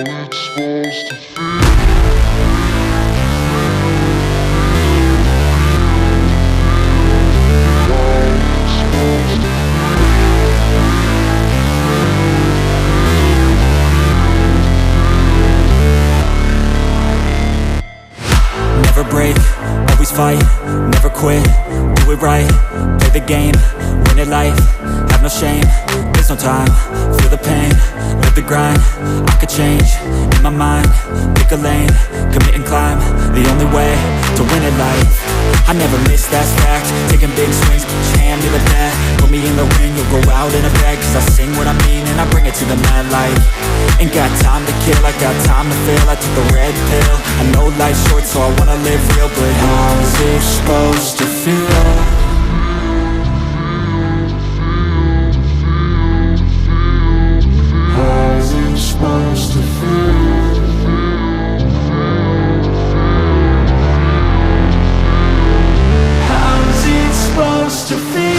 Never break, always fight, never quit, do it right, play the game, win it life, have no shame, there's no time, feel the pain, live the grind, I could change, in my mind, pick a lane, commit and climb, the only way to win it life. I never miss, that's fact, taking big swings, each hand to the bat, put me in the ring, you'll go out in a bag, cause I sing what I mean and I bring it to the mad light. Ain't got time to kill, I got time to feel, I took the red pill, I know life's short so I wanna live real, but how's it supposed to feel? How's it supposed to feel? How's it supposed to feel?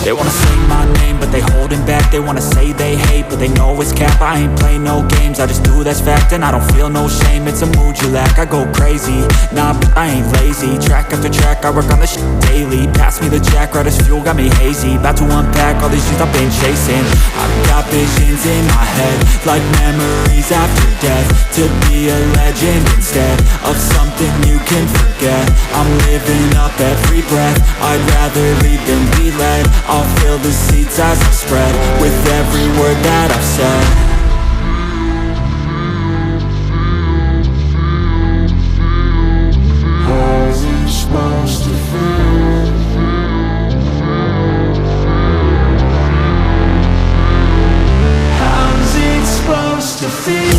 They wanna say my name, but they holding back. They wanna say they hate, but they know it's cap. I ain't play no games, I just do, that's fact. And I don't feel no shame, it's a mood you lack. I go crazy, nah, but I ain't lazy. Track after track, I work on this shit daily. Pass me the jack, right as fuel, got me hazy. About to unpack all these things I've been chasing. I've got visions in my head, like memories after death. To be a legend instead of something you can forget. I'm living up every breath, I'd rather lead than be led. I'll fill the seats as I spread with every word that I've said. How's it supposed to feel? How's it supposed to feel?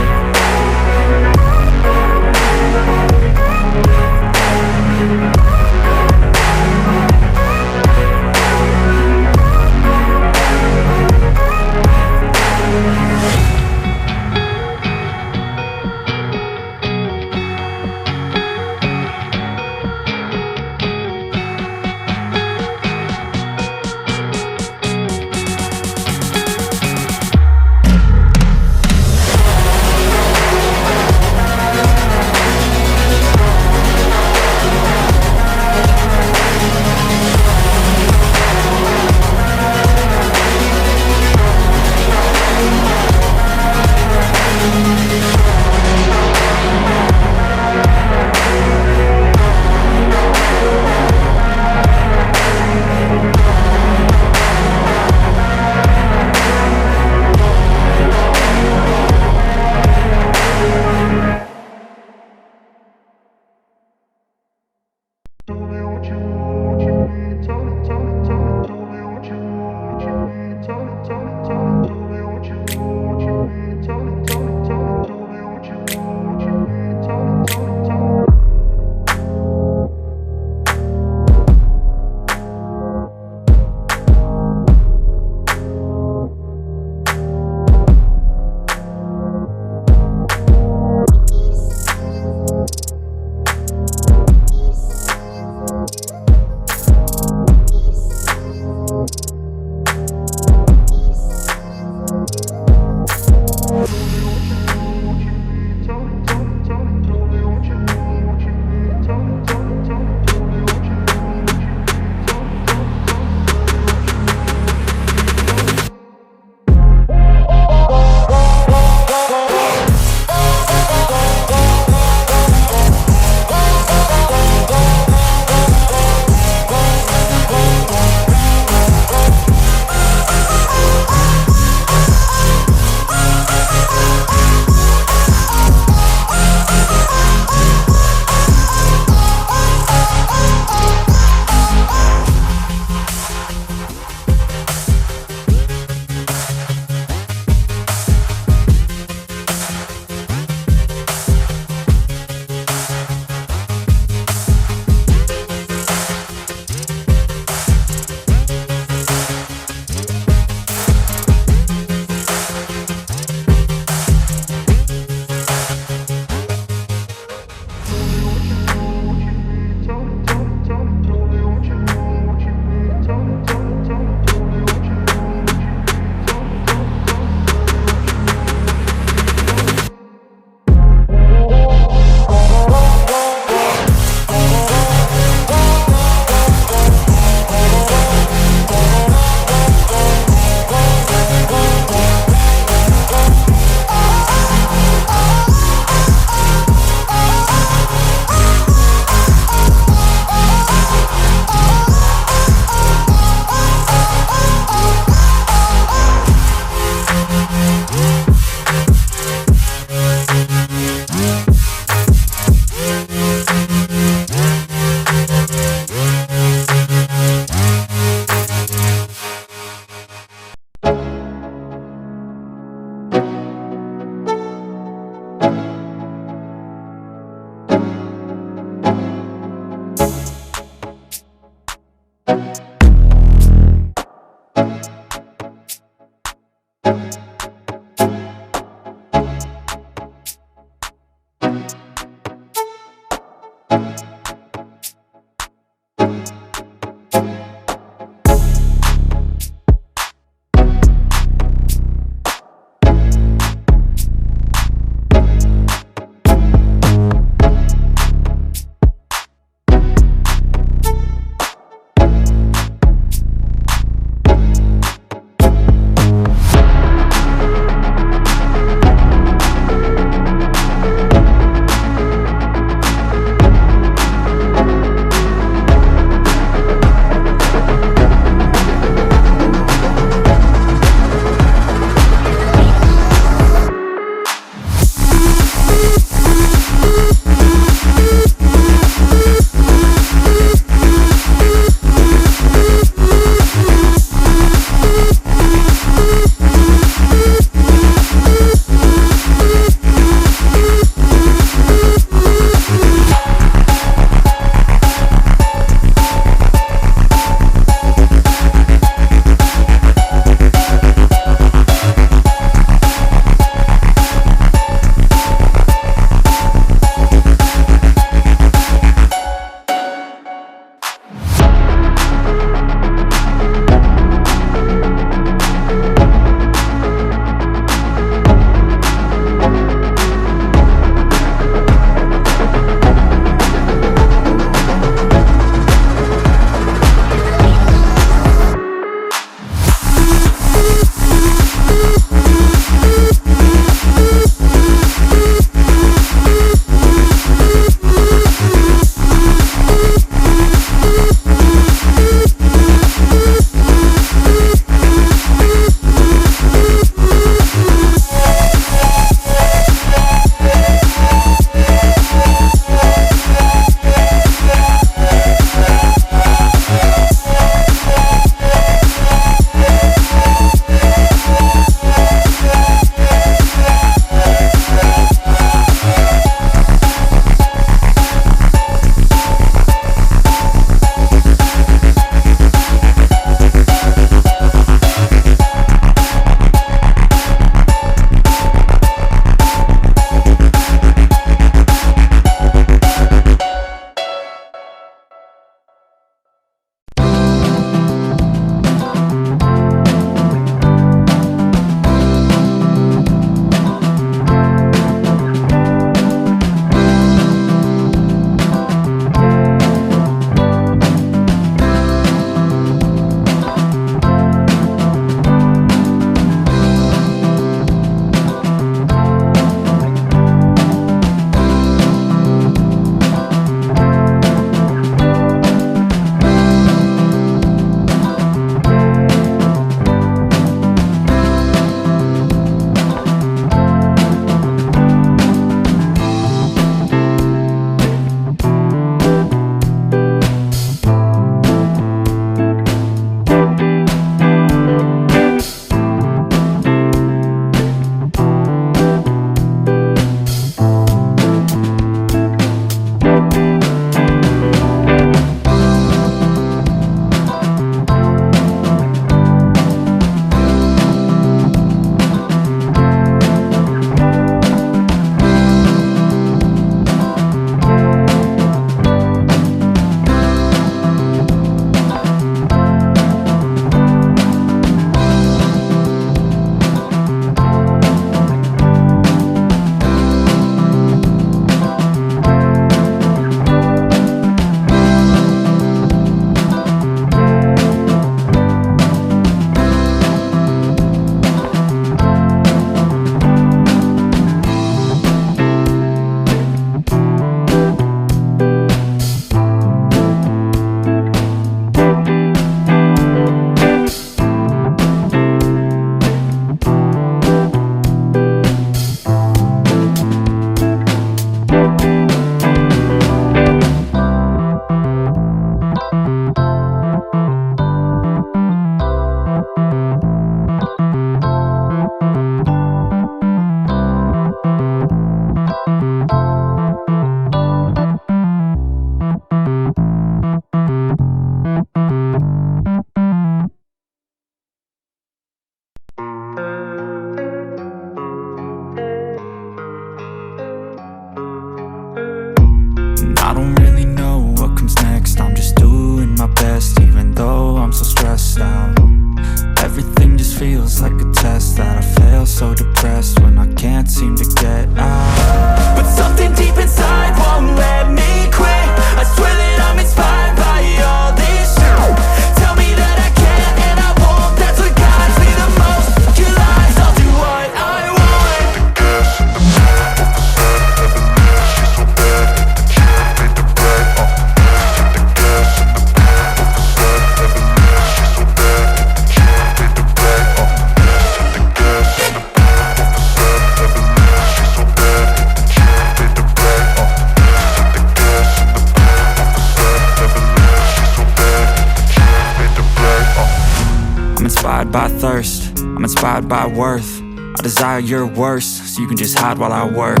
inspired by thirst, I'm inspired by worth. I desire your worst, so you can just hide while I work.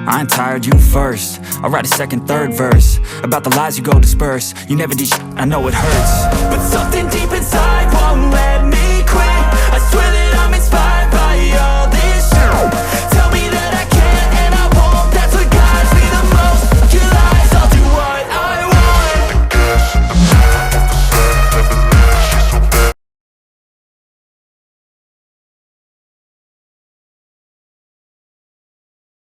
I ain't tired, you first. I'll write a second, third verse about the lies you go disperse. You never did shit, I know it hurts, but something deep inside